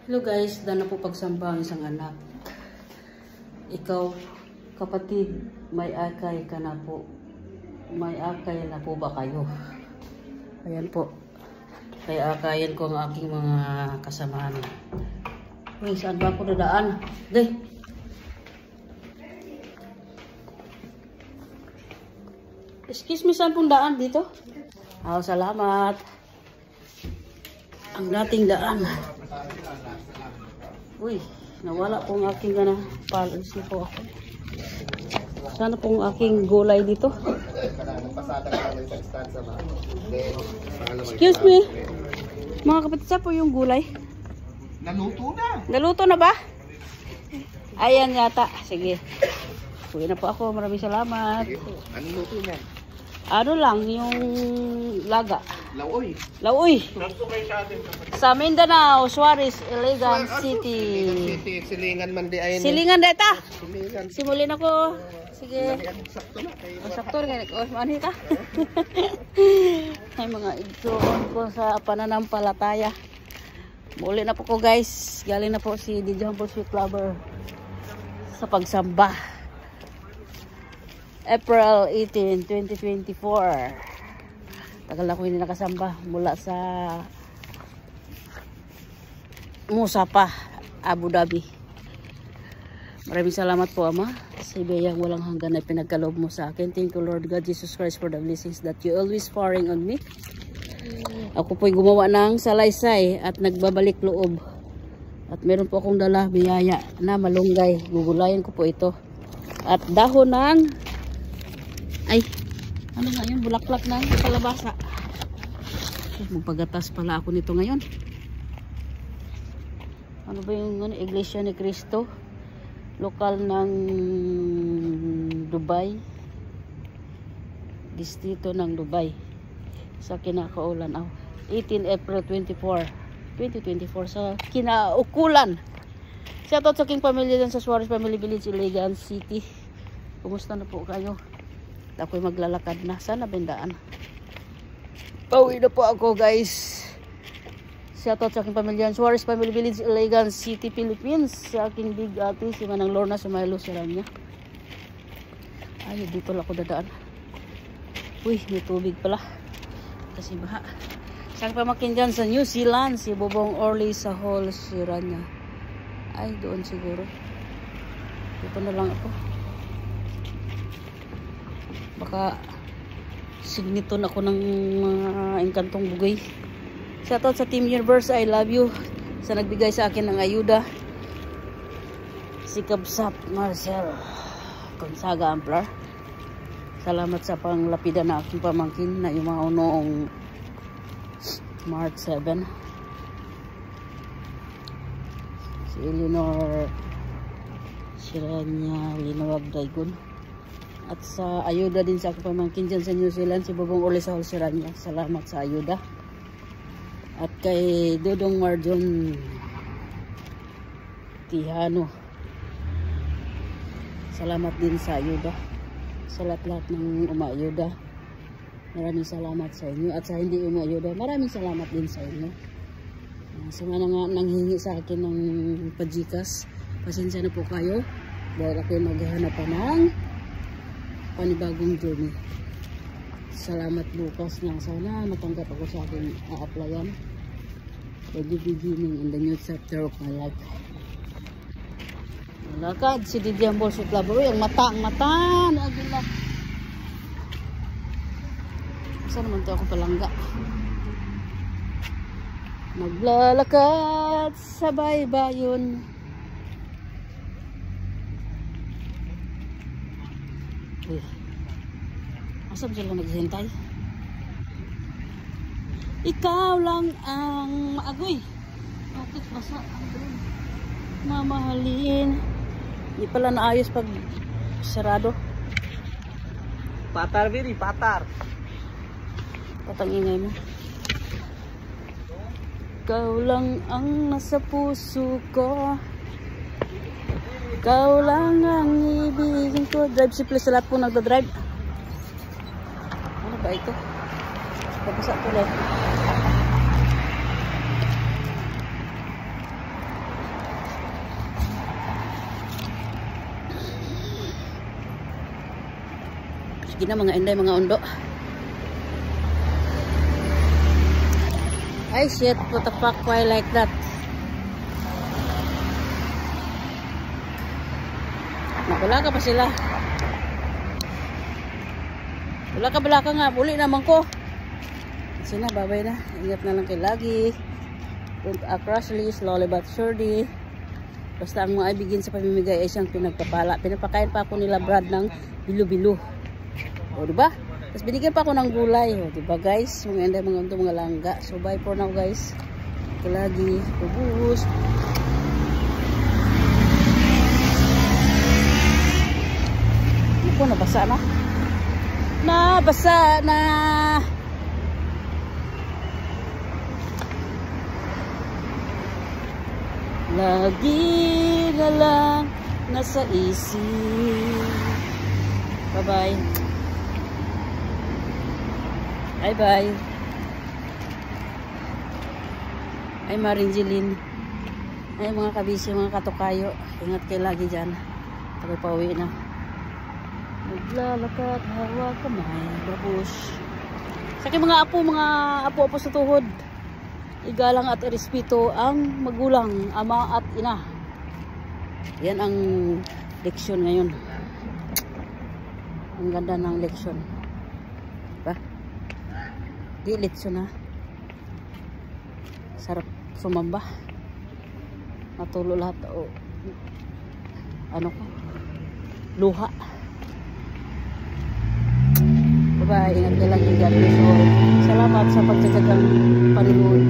Hello guys, dana po pagsamba ang isang anak. Ikaw, kapatid, may akay ka na po. May akay na po ba kayo? Ayan po. Kaya akayan ko ang aking mga kasamahan. Uy, saan ba ako dadaan? Dey! Excuse me, saan pong daan dito? Oh, salamat. Ang dating daan. Uy, nawala pong aking policy po ako. Sana pong aking gulay dito. Excuse me. Mga kapatid, sa po yung gulay? Naluto na. Naluto na ba? Ayan yata. Sige. Uwi na po ako. Maraming salamat. Ano luto niyan? Ano lang, yung laga. Laoy. Laoy. Sa Mindanao, Suarez, Iligan City. Silingan man di ay. Silingan data. Silingan. Simulin ako. Sige. Sakto na. Sakto rin. Mani ka. Ay mga igsoon ko sa pananampalataya. Muli na po ko guys. Galing na po si DJ Humble Sweet Lover sa pagsamba. April 18, 2024. Tagal ako hindi nakasamba mula sa Musapa, Abu Dhabi. Maraming salamat po Ama sa biyayang walang hanggan na pinagkaloob mo sa akin. Thank you Lord God Jesus Christ for the blessings that you always pouring on me. Ako po'y gumawa ng salaysay at nagbabalik loob. At meron po akong dala biyaya na malunggay. Gugulayan ko po ito. At dahon ng ano nga yun? Bulaklak ng kalabasa. Magpagatas pala ako nito ngayon. Ano ba yung Iglesia ni Cristo? Lokal ng Dubai. Distrito ng Dubai. Sa kinakaulan. 18 April 2024 sa kinaukulan. Shoutout sa aking pamilya dyan sa Suarez Family Village, Iligan City. Kumusta na po kayo? Ako'y maglalakad na. Sana bendaan. Pauwi na po ako guys. Shoutout sa aking pamilya Suarez Family Village, Iligan City, Philippines. Sa aking big ate, si Manang Lorna Sumaylo Siranya. Ay, dito lang ako dadaan. Uy, may tubig pala. Kasi baha. Sa aking pamakin dyan sa New Zealand, si Bobong Orly sa Hall Siranya. Ay, doon siguro. Dito na lang ako. Baka signiton ako ng mga engkantong bugay. Shoutout sa Team Universe, I love you. Sa nagbigay sa akin ng ayuda. Si Kabsat Marcel Gonzaga Amplar. Salamat sa panglapida na aking pamangkin na yung mga noong March 7. Si Eleanor Siranya Linawag Daigon. At sa ayuda din sa aking pamangkin dyan sa New Zealand, si Bobong Orly sa Hall Siranya. Salamat sa ayuda. At kay Dodong Marjon Tihano. Salamat din sa ayuda. Sa lahat-lahat ng umayuda. Maraming salamat sa inyo. At sa hindi umayuda, maraming salamat din sa inyo. Sa mga nanghingi sa akin ng pajikas, pasensya na po kayo. Dahil ako maghahanap pa ng panibagong journey. Salamat bukas na sana matanggap ako sa aking a-applyan. The beginning in the new chapter of my life. Malakad si DJ Humble Sweet Lover. Ang mata. Agila. Saan naman ito ako palangga? Maglalakad sa baybayon. Uy. Asam sila naghihintay? Ikaw lang ang maagoy. Bakit basa? Mamahalin. Hindi pala naayos pag sarado. Patar biri, patar. Patangingay mo. Ikaw lang ang nasa puso ko. Ikaw lang ang ibigin ko. Drive si please sa lahat po nagdadrive. Ano ba ito? Babasa tuloy. Sige na mga inday, mga undo. Ay shit, what the fuck, why like that? Wala ka pa sila. Wala ka bala ka nga, uli naman ko. Kasi na, babay na. Ingat na lang kayo lagi. Don't act rashly, slowly but surely. Basta ang mga ibigin sa pamimigay ay siyang pinagpapala. Pinapakain pa ako nila Brad ng bilo-bilo. O diba? Tapos binigyan pa ako ng gulay. O diba guys? Mga enday, mga unto, mga langga. So bye for now guys. Ito lagi. Ubus. Ako, nabasa na. Nabasa na. Lagi na lang nasa isip. Bye-bye. Bye-bye. Ay, Marinjeline. Ay, mga kabisi, mga katukayo. Ingat kayo lagi dyan. Ako pauwi na. Naglalakad, hawak kamay, babus. Sa aking mga apo sa tuhod. Igalang at irespeto ang magulang, ama at ina. Yan ang leksyon ngayon. Ang ganda ng leksyon. Diba? Di leksyon ha. Sarap sumamba. Natulo lahat. O, ano ko? Luha. Bye-bye. Ingat ka lang. God bless all. Salamat sa pagtatagang panunood.